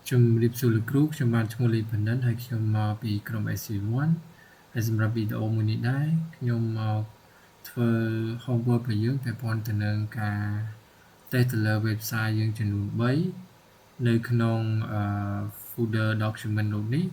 ជំរាបសួរលោកគ្រូខ្ញុំបានឈ្មោះលីបណ្ឌិតហើយខ្ញុំមកពីក្រុម SC1 ហើយសម្រាប់វីដេអូមួយនេះដែរខ្ញុំមកធ្វើ homework របស់យើងពាក់ព័ន្ធទៅនឹងការតេស្តទៅលើ website យើងចំនួន3នៅក្នុង folder document នេះ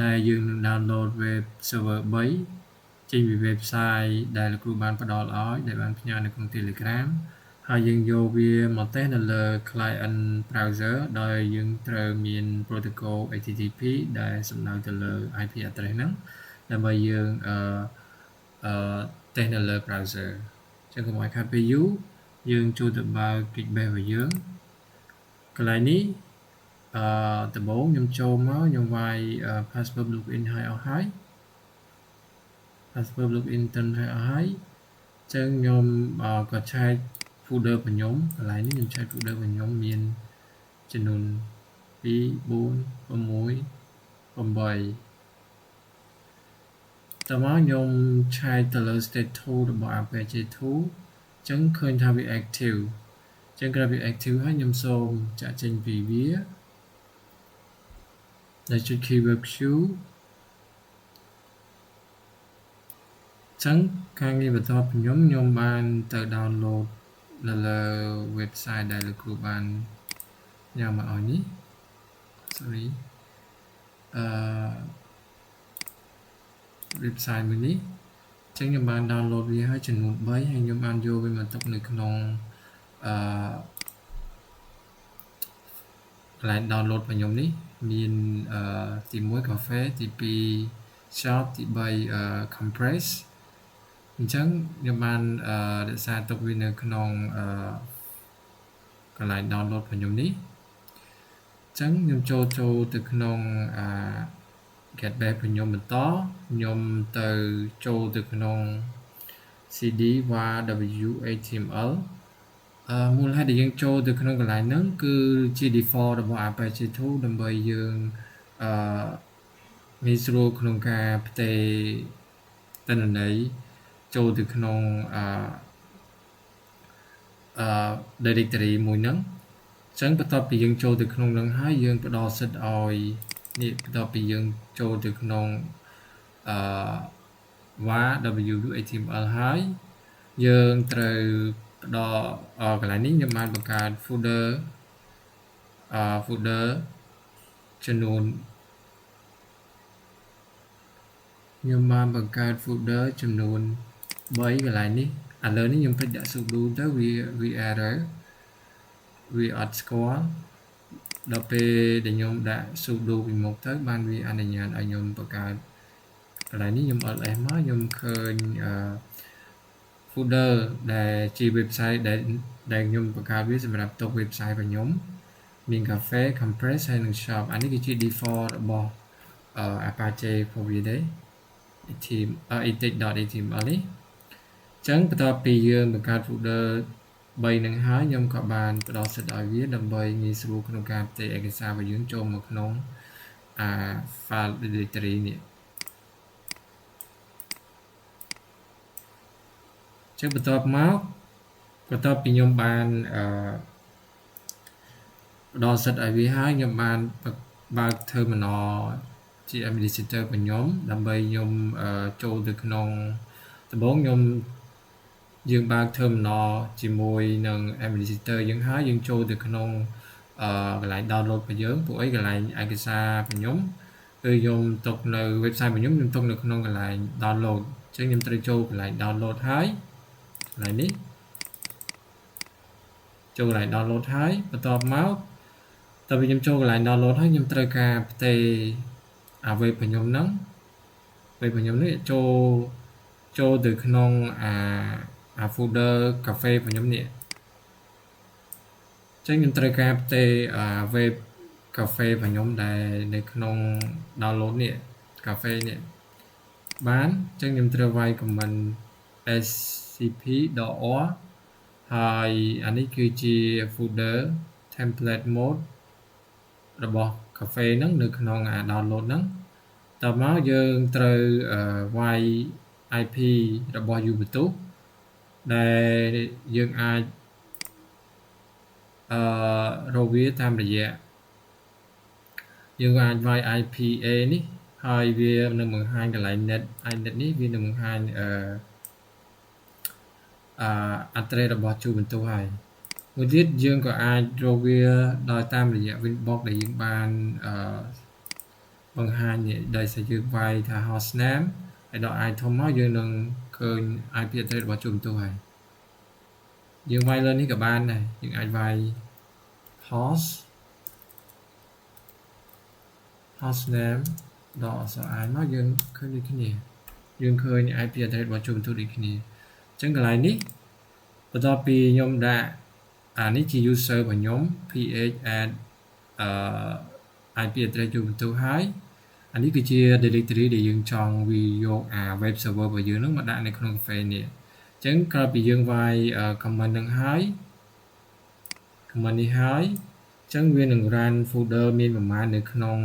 ដែលយើងនឹង download web server 3ចេញពី website ដែលលោកគ្រូបានផ្ដល់ឲ្យដែលបានផ្ញើនៅក្នុង Telegram ហើយយើងយកវាមកតេស្តនៅលើ client browser ដោយយើងត្រូវមាន protocol HTTP ដែលសំដៅទៅលើ IP address ហ្នឹងដើម្បីយើងតេស្តនៅលើ browser អញ្ចឹងកុំឲ្យខាតពេលយូរយើងចូលទៅបើក Geekbench របស់យើងកន្លែងនេះដំបូងខ្ញុំចូលមកខ្ញុំវាយ password login ឲ្យអស់ហើយ password login ទៅឲ្យអស់ហើយអញ្ចឹងខ្ញុំក៏ឆែក folder របស់ខ្ញុំកន្លែងនេះខ្ញុំឆែក folder របស់ខ្ញុំមានចំនួន2 4 6 8តើមកខ្ញុំឆែកទៅលើ state 2របស់ apache2 អញ្ចឹងឃើញថាវា active អញ្ចឹងក្រោយពី active ហើយខ្ញុំសូមចាក់ចេញពីវាដែលចុច keyword queue អញ្ចឹងការងារបន្តពីខ្ញុំបានទៅ download នៅលើ website ដែលលោកគ្រូបានញ៉ាំមកឲ្យនេះ sorry website មួយនេះអញ្ចឹងខ្ញុំបាន download វាហើយចំនួន3ហើយខ្ញុំបានយកវាមកទុកនៅក្នុងកន្លែង download របស់ខ្ញុំនេះមានទី1 cafe ទី2 shop ទី3 compress អញ្ចឹងខ្ញុំបានរក្សាទុកវានៅក្នុងកន្លែង download របស់ខ្ញុំនេះអញ្ចឹងខ្ញុំចូលទៅក្នុង Geekbench របស់ខ្ញុំបន្តខ្ញុំទៅចូលទៅក្នុង cd var w html មូលហេតុដែលយើងចូលទៅក្នុងកន្លែងហ្នឹងគឺជា default របស់ apache2 ដើម្បីយើងងាយស្រួលក្នុងការផ្ទេរទិន្នន័យចូលទៅក្នុងdirectory មួយហ្នឹងអញ្ចឹងបន្ទាប់ពីយើងចូលទៅក្នុងហ្នឹងហើយយើងផ្ដល់សិទ្ធឲ្យនេះបន្ទាប់ពីយើងចូលទៅក្នុងvar w html ហើយយើងត្រូវផ្ដល់កន្លែងនេះខ្ញុំបានបង្កើត folder ចំនួនខ្ញុំបានបង្កើត folder ចំនួន3កន្លែងនេះឥឡូវនេះខ្ញុំភ្លេចដាក់ sudo ទៅវា error វាអត់ស្គាល់ដល់ពេលដែលខ្ញុំដាក់ sudo ពីមុខទៅបានវាអនុញ្ញាតឲ្យខ្ញុំបង្កើតកន្លែងនេះខ្ញុំ ls មកខ្ញុំឃើញfolder ដែលជា website ដែលខ្ញុំបង្កើតវាសម្រាប់ទុក website របស់ខ្ញុំមាន cafe compress ហើយនិង shop អានេះគឺជា default របស់ apache របស់វាទេindex.html នេះអញ្ចឹងបន្ទាប់ពីយើងបង្កើត folder 3នឹងហើយខ្ញុំក៏បានផ្ដល់សិទ្ធឲ្យវាដើម្បីងាយស្រួលក្នុងការផ្ទេរឯកសាររបស់យើងចូលមកក្នុងfile directory នេះអញ្ចឹងបន្ទាប់ពីខ្ញុំបានផ្ដល់សិទ្ធឲ្យវាហើយខ្ញុំបានបើក terminal ជា administrator របស់ខ្ញុំដើម្បីខ្ញុំចូលទៅក្នុងដំបូងយើងបើក terminal ជាមួយនឹង administrator យើងហើយយើងចូលទៅក្នុងកន្លែង download របស់យើងពួកអីកន្លែងឯកសាររបស់ខ្ញុំគឺខ្ញុំទុកនៅ website របស់ខ្ញុំទុកនៅក្នុងកន្លែង download អញ្ចឹងខ្ញុំត្រូវចូលកន្លែង download ហើយកន្លែងនេះចូលកន្លែង download ហើយបន្ទាប់មកតើខ្ញុំចូលកន្លែង download ហើយខ្ញុំត្រូវការផ្ទេរweb របស់ខ្ញុំហ្នឹង web របស់ខ្ញុំនេះចូលទៅក្នុងfolder cafe របស់ខ្ញុំនេះអញ្ចឹងខ្ញុំត្រូវការផ្ទេរweb cafe របស់ខ្ញុំដែលនៅក្នុង download នេះ cafe នេះបានអញ្ចឹងខ្ញុំត្រូវវាយ command scp.org ហើយអានេះគឺជា folder template mode របស់ cafe ហ្នឹងនៅក្នុងdownload ហ្នឹងតមកយើងត្រូវវាយ IP របស់ Ubuntu ដែលយើងអាចរកវាតាមរយៈ dương ai vai IPA ní hai về nâng bằng hai cái lại net inet ní vì nâng bằng hai address របស់ជួបបន្ទោហើយមួយទៀតយើងក៏អាចរកវាដោយតាមរយៈ winbox ដែលយើងបានបង្ហាញដោយសារយើងវាយថា hostname ហើយដល់ item មកយើងនឹងឃើញ IP address របស់ជួបបន្ទោហើយយើងវាយលើនេះក៏បានដែរយើងអាចវាយ hostname ដល់អក្សរ I មកយើងឃើញដូចគ្នាយើងឃើញ IP address របស់ជួបបន្ទោដូចគ្នាអញ្ចឹងកន្លែងនេះបន្ទាប់ពីខ្ញុំដាក់អានេះជា user របស់ខ្ញុំ ph add IP address ជួបបន្ទោហើយអានេះគឺជា directory ដែលយើងចង់វាយកអា web server របស់យើងនឹងមកដាក់នៅក្នុង cafe នេះអញ្ចឹងក្រោយពីយើងវាយ command នឹងហើយ command នេះហើយអញ្ចឹងវានឹង run folder មានប្រមាណនៅក្នុង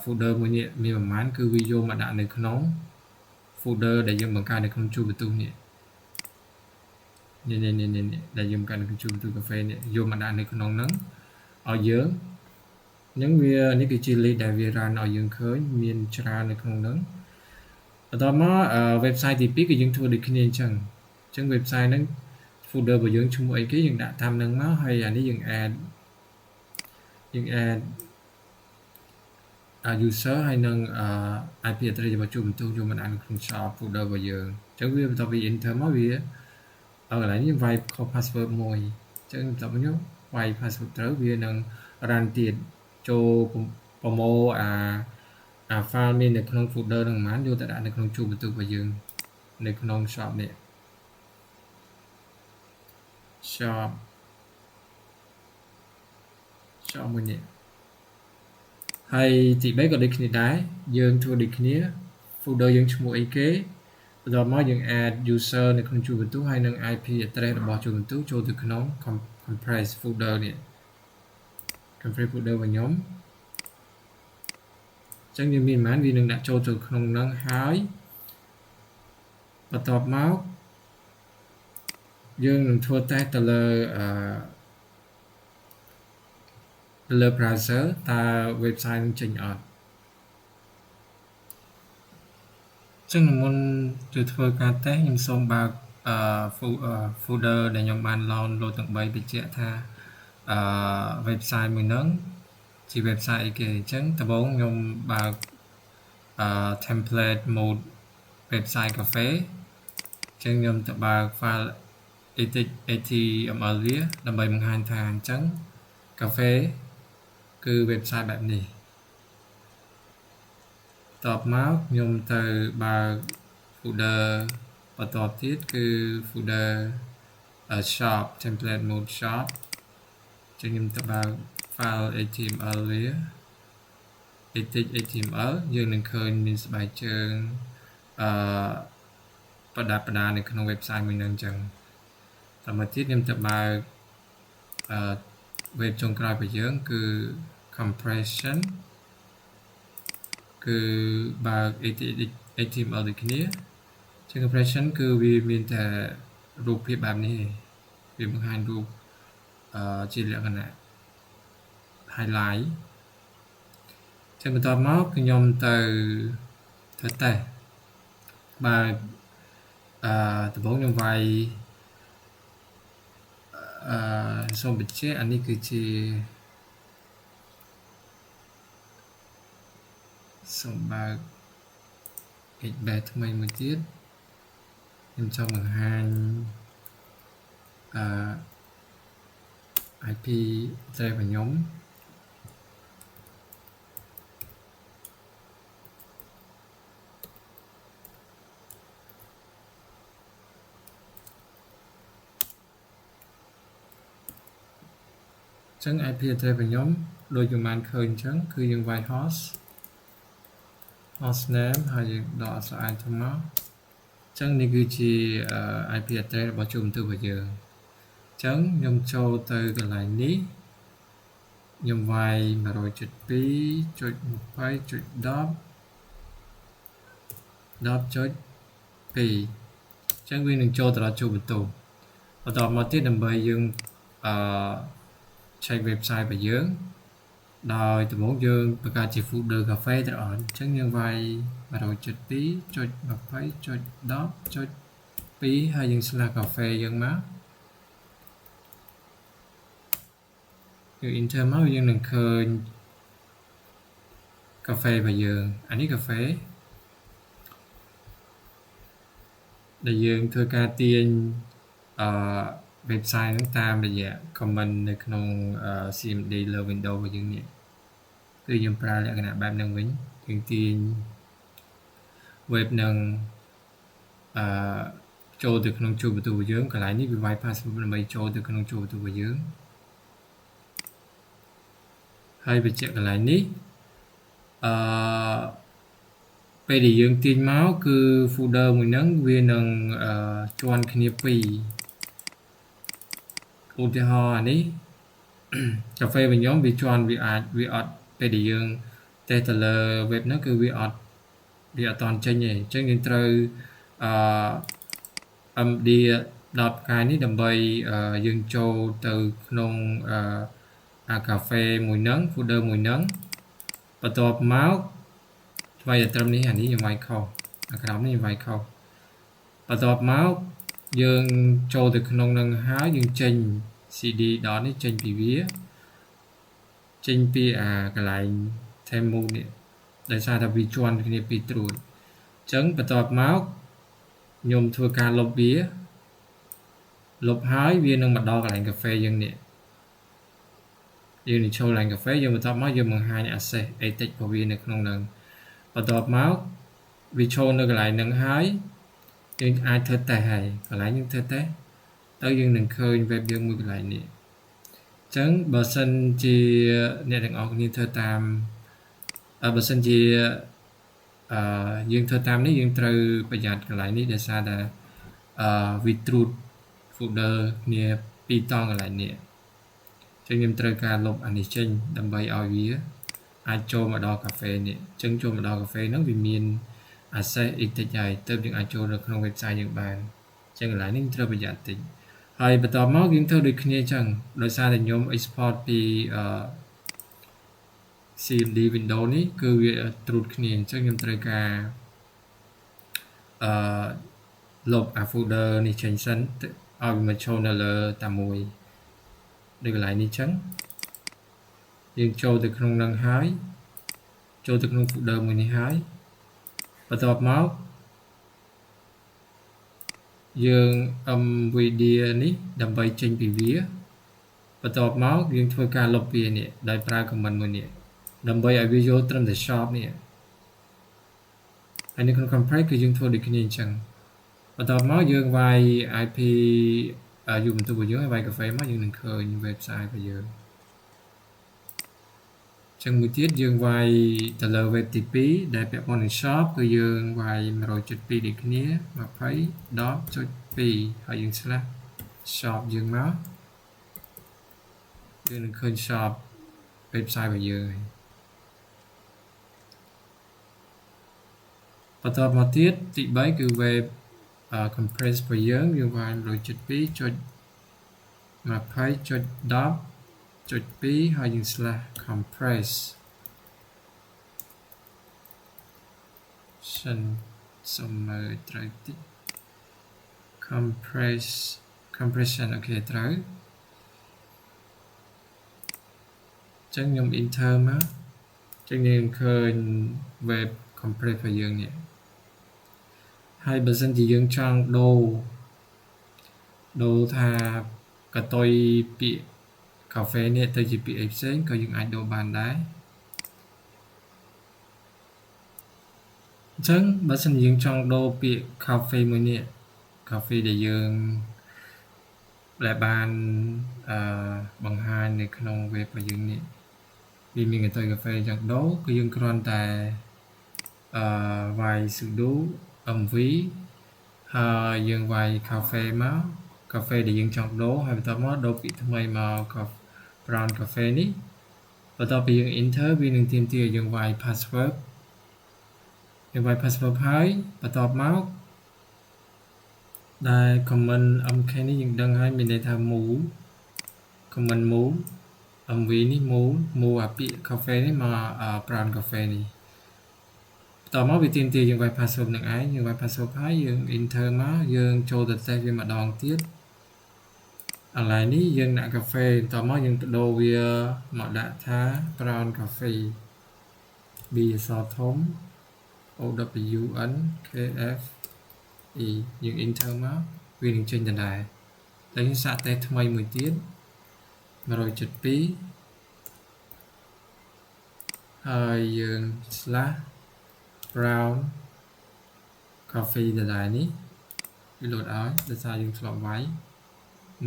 folder មួយនេះមានប្រមាណគឺវាយកមកដាក់នៅក្នុង folder ដែលយើងបង្កើតនៅក្នុងជួបបន្ទោនេះដែលយើងបង្កើតនៅក្នុងជួបបន្ទោ cafe នេះយកមកដាក់នៅក្នុងហ្នឹងឲ្យយើងអញ្ចឹងវានេះគឺជា list ដែលវា run ឲ្យយើងឃើញមានច្រើននៅក្នុងហ្នឹងបន្ទាប់មក website ទី2គឺយើងធ្វើដូចគ្នាអញ្ចឹង website ហ្នឹង folder របស់យើងឈ្មោះអីគេយើងដាក់តាមហ្នឹងមកហើយអានេះយើង add user ហើយនឹង IP address របស់ជួបបន្ទោយកមកដាក់នៅក្នុង shop folder របស់យើងអញ្ចឹងវាបន្ទាប់ពី enter មកវាកន្លែងនេះវាយខុស password មួយអញ្ចឹងបន្ទាប់មកខ្ញុំវាយ password ត្រូវវានឹង run ទៀតចូលប្រមូលអា file មាននៅក្នុង folder ហ្នឹងប៉ុន្មានយកទៅដាក់នៅក្នុងជួបបន្ទោរបស់យើងនៅក្នុង shop នេះ shop មួយនេះហើយទី3ក៏ដូចគ្នាដែរយើងធ្វើដូចគ្នា folder យើងឈ្មោះអីគេបន្ទាប់មកយើង add user នៅក្នុងជួបបន្ទោហើយនឹង IP address របស់ជួបបន្ទោចូលទៅក្នុង compress folder នេះ compress folder របស់ខ្ញុំអញ្ចឹងវាមានប៉ុន្មានវានឹងដាក់ចូលទៅក្នុងហ្នឹងហើយបន្ទាប់មកយើងនឹងធ្វើតេស្តទៅលើ browser តើ website នឹងចេញអត់ចឹងមុនទៅធ្វើការតេស្តខ្ញុំសូមបើកfolder ដែលខ្ញុំបាន download ទាំង3បញ្ជាក់ថាwebsite មួយហ្នឹងជា website អីគេអញ្ចឹងដំបូងខ្ញុំបើកtemplate mode website cafe អញ្ចឹងខ្ញុំទៅបើក file html វាដើម្បីបង្ហាញថាអញ្ចឹង cafe គឺ website បែបនេះតបមកខ្ញុំទៅបើក folder បន្តទៀតគឺ folder shop template mode shop ចឹងខ្ញុំទៅបើក file html វា html យើងនឹងឃើញមានស្បែកជើងបដានៅក្នុង website មួយហ្នឹងអញ្ចឹងតមកទៀតខ្ញុំទៅបើកweb ចុងក្រោយរបស់យើងគឺ compression គឺបើក HTML ដូចគ្នាជា compression គឺវាមានតែរូបភាពបែបនេះវាបង្ហាញរូបជាលក្ខណៈ highlight ចឹងបន្ទាប់មកខ្ញុំទៅធ្វើតេស្តបើដំបូងខ្ញុំវាយសូមបញ្ជាក់អានេះគឺជាសូមបើក HBase ថ្មីមួយទៀតខ្ញុំចង់បង្ហាញIP address របស់ខ្ញុំចឹង IP address របស់ខ្ញុំដូចយើងបានឃើញអញ្ចឹងគឺយើងវាយ hostname ហើយយើងដកអក្សរ I ទៅមកអញ្ចឹងនេះគឺជា IP address របស់ជួបបន្ទោរបស់យើងអញ្ចឹងខ្ញុំចូលទៅកន្លែងនេះខ្ញុំវាយ 102.20.10.2 អញ្ចឹងវានឹងចូលទៅដល់ជួបបន្ទោបន្តមកទៀតដើម្បីយើង check website របស់យើងដោយដំបូងយើងបង្កើតជា folder កាហ្វេទៅអត់អញ្ចឹងយើងវាយ 172.20.10.2 ហើយយើង slash កាហ្វេយើងមកយើង enter មកយើងនឹងឃើញកាហ្វេរបស់យើងអានេះកាហ្វេដែលយើងធ្វើការទាញwebsite ហ្នឹងតាមរយៈ comment នៅក្នុង CMD លើ Windows របស់យើងនេះគឺយើងប្រើលក្ខណៈបែបហ្នឹងវិញយើងទាញ web នឹងចូលទៅក្នុងជួរបន្ទស្សន៍របស់យើងកន្លែងនេះវាវាយ password ដើម្បីចូលទៅក្នុងជួរបន្ទស្សន៍របស់យើងហើយបញ្ជាក់កន្លែងនេះពេលដែលយើងទាញមកគឺ folder មួយហ្នឹងវានឹងជាន់គ្នាពីរឧទាហរណ៍អានេះកាហ្វេរបស់ខ្ញុំវាជាន់វាអត់ពេលដែលយើងតេស្តទៅលើ web ហ្នឹងគឺវាអត់តន់ចេញទេអញ្ចឹងយើងត្រូវMD 10ផ្កាយនេះដើម្បីយើងចូលទៅក្នុងកាហ្វេមួយហ្នឹង folder មួយហ្នឹងបន្ទាប់មកវាយត្រឹមនេះអានេះយើងវាយខុសអាក្រោមនេះវាយខុសបន្ទាប់មកយើងចូលទៅក្នុងនឹងហើយយើងចេញ CD ដល់នេះចេញពីវាចេញពីកន្លែង time move នេះដោយសារតែវាជាន់គ្នាពីត្រួតអញ្ចឹងបន្ទាប់មកខ្ញុំធ្វើការលុបវាលុបហើយវានឹងមកដល់កន្លែងកាហ្វេយើងនេះយើងនឹងចូលកន្លែងកាហ្វេយើងបន្ទាប់មកយើងបង្ហាញ access edit របស់វានៅក្នុងនឹងបន្ទាប់មកវាចូលនៅកន្លែងហ្នឹងហើយយើងអាចធ្វើតេស្តហើយកន្លែងយើងធ្វើតេស្តទៅយើងនឹងឃើញ web យើងមួយកន្លែងនេះអញ្ចឹងបើសិនជាអ្នកទាំងអស់គ្នាធ្វើតាមបើសិនជាយើងធ្វើតាមនេះយើងត្រូវប្រយ័ត្នកន្លែងនេះដោយសារតែវាត្រួត folder គ្នាពីរតង់កន្លែងនេះអញ្ចឹងខ្ញុំត្រូវការលុបអានេះចេញដើម្បីឲ្យវាអាចចូលមកដល់កាហ្វេនេះអញ្ចឹងចូលមកដល់កាហ្វេហ្នឹងវាមាន access edit ហើយទើបយើងអាចចូលនៅក្នុង website យើងបានអញ្ចឹងកន្លែងនេះត្រូវប្រយ័ត្នតិចហើយបន្ទាប់មកយើងធ្វើដូចគ្នាអញ្ចឹងដោយសារតែខ្ញុំ export ពីCMD Windows នេះគឺវាត្រួតគ្នាអញ្ចឹងខ្ញុំត្រូវការលុប folder នេះចេញសិនឲ្យវាមកចូលនៅលើតែមួយដូចកន្លែងនេះអញ្ចឹងយើងចូលទៅក្នុងនឹងហើយចូលទៅក្នុង folder មួយនេះហើយបន្ទាប់មកយើង MVD នេះដើម្បីចេញពីវាបន្ទាប់មកយើងធ្វើការលុបវានេះដោយប្រើ command មួយនេះដើម្បីឲ្យវាយកត្រឹមតែ shop នេះហើយនៅក្នុង compress គឺយើងធ្វើដូចគ្នាអញ្ចឹងបន្ទាប់មកយើងវាយ IP យូរបន្ទុករបស់យើងហើយវាយកាហ្វេមកយើងនឹងឃើញ website របស់យើងចឹងមួយទៀតយើងវាយទៅលើ web ទី2ដែលពាក់ព័ន្ធនឹង shop គឺយើងវាយ 100.2 ដូចគ្នា 20.10.2 ហើយយើង slash shop យើងមកយើងនឹងឃើញ shop website របស់យើងហើយបន្ទាប់មកទៀតទី3គឺ web compress របស់យើងវាយ 100.2.20.10.2 ហើយយើង slash compress សិនសុំមើលត្រូវតិច compression អូខេត្រូវអញ្ចឹងខ្ញុំ enter មកអញ្ចឹងយើងឃើញ web compress របស់យើងនេះហើយបើសិនជាយើងចង់ដូរថាកតុយពាក្យកាហ្វេនេះទៅជាពាក្យផ្សេងក៏យើងអាចដូរបានដែរអញ្ចឹងបើសិនយើងចង់ដូរពាក្យកាហ្វេមួយនេះកាហ្វេដែលយើងបានបង្ហាញនៅក្នុង web របស់យើងនេះវាមានកតុយកាហ្វេចង់ដូរគឺយើងគ្រាន់តែវាយ sudo mv ហើយយើងវាយ cafe មកកាហ្វេដែលយើងចង់ដូរហើយបន្ទាប់មកដូរពាក្យថ្មីមក brown cafe នេះបន្ទាប់ពីយើង enter វានឹងទាមទារឲ្យយើងវាយ password យើងវាយ password ហើយបន្ទាប់មកដែល comment mk នេះយើងដឹងហើយមានន័យថា move comment move MV នេះមូអាពាក្យ cafe នេះមកbrown cafe នេះតមកវាទាមទារយើងវាយ password នឹងឯងយើងវាយ password ហើយយើង enter មកយើងចូលទៅ test វាម្ដងទៀតឥឡូវនេះយើងដាក់ cafe តមកយើងបដូរវាមកដាក់ថា brown cafe B អក្សរធំ OWN KF E យើង enter មកវានឹងចេញដដែលតែយើងសាកតេស្តថ្មីមួយទៀត172ហើយយើង slash brown coffee ដដែលនេះវាលោតឲ្យដោយសារយើងធ្លាប់វាយ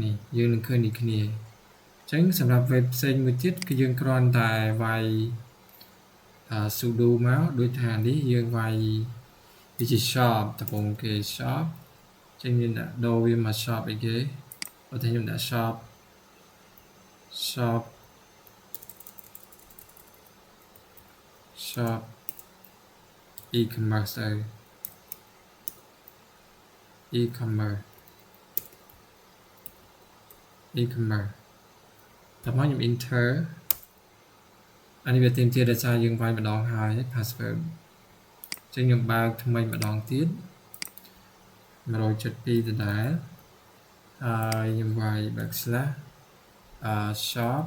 នេះយើងនឹងឃើញនេះគ្នាអញ្ចឹងសម្រាប់ web ផ្សេងមួយទៀតគឺយើងគ្រាន់តែវាយsudo មកដូចថានេះយើងវាយវាជា shop តំបងគេ shop ចឹងយើងដាក់ដូរវាមក shop អីគេបើថាខ្ញុំដាក់ shop e-commerce ទៅ e-commerce តោះមកខ្ញុំ enter អានេះវាទាមទារដោយសារយើងវាយម្ដងហើយ password ចឹងខ្ញុំបើកថ្មីម្ដងទៀត172ដដែលហើយខ្ញុំវាយ backslash shop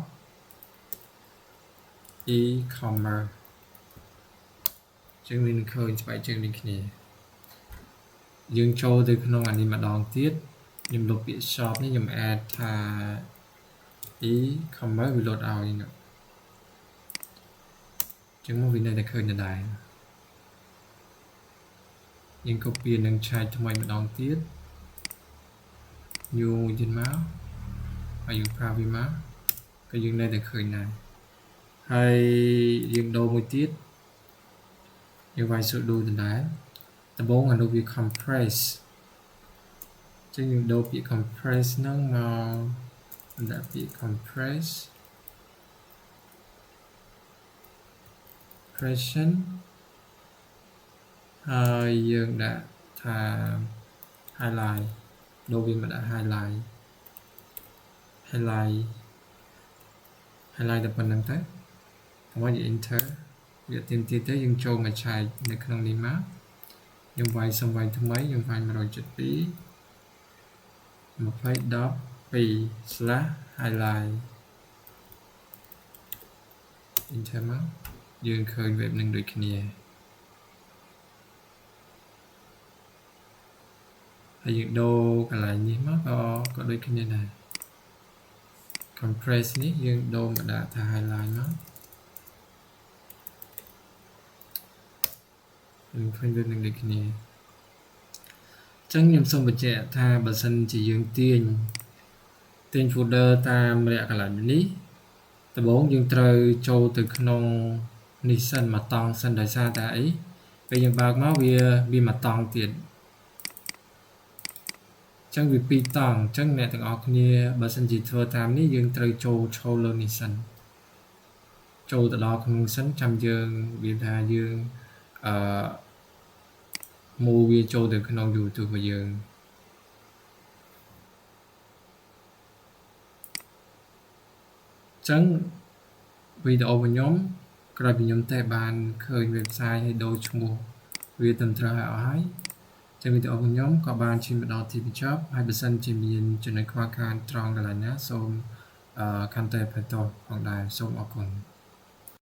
e-commerce ចឹងវានឹងឃើញស្បែកជើងដូចគ្នាយើងចូលទៅក្នុងអានេះម្ដងទៀតខ្ញុំលុបពាក្យ shop នេះខ្ញុំ add ថា e-commerce វាលោតឲ្យនេះចឹងមកវានៅតែឃើញដដែលយើង copy នឹងឆែកថ្មីម្ដងទៀត new ទៀតមកហើយយើងប្រើវាមកក៏យើងនៅតែឃើញដែរហើយយើងដូរមួយទៀតយើងវាយ sudo ដដែលដំបូងអានោះវា compress ចឹងយើងដូរពាក្យ compress ហ្នឹងមកដាក់ពាក្យ compression ហើយយើងដាក់ថា highlight ដូរវាមកដាក់ highlight តែប៉ុណ្្នឹងទៅហើយយើង enter វាទាមទារទៅយើងចូលមកឆែកនៅក្នុងនេះមកខ្ញុំវាយសំវាយថ្មីខ្ញុំវាយ172 20.12/highlight enter មកយើងឃើញ web នឹងដូចគ្នាហើយយើងដូរកន្លែងនេះមកក៏ដូចគ្នាដែរ compress នេះយើងដូរមកដាក់ថា highlight មកយើងឃើញវានឹងដូចគ្នាអញ្ចឹងខ្ញុំសូមបញ្ជាក់ថាបើសិនជាយើងទាញ folder តាមរយៈកន្លែងនេះដំបូងយើងត្រូវចូលទៅក្នុងនេះសិនមកតង់សិនដោយសារតែអីពេលយើងបើកមកវាមកតង់ទៀតចឹងវាពីរតង់ចឹងអ្នកទាំងអស់គ្នាបើសិនជាធ្វើតាមនេះយើងត្រូវចូលឈរលើនេះសិនចូលទៅដល់ក្នុងសិនចាំយើងវាថាយើងmove វាចូលទៅក្នុង YouTube របស់យើងចឹងវីដេអូរបស់ខ្ញុំក្រោយពីខ្ញុំតេស្តបានឃើញ website ឲ្យដូរឈ្មោះវាត្រឹមត្រូវហើយអស់ហើយចឹងវីដេអូរបស់ខ្ញុំក៏បានឈានមកដល់ទីបញ្ចប់ហើយបើសិនជាមានចំណុចខ្វះខាតត្រង់កន្លែងណាសូមកាន់តែបន្តផងដែរសូមអរគុណ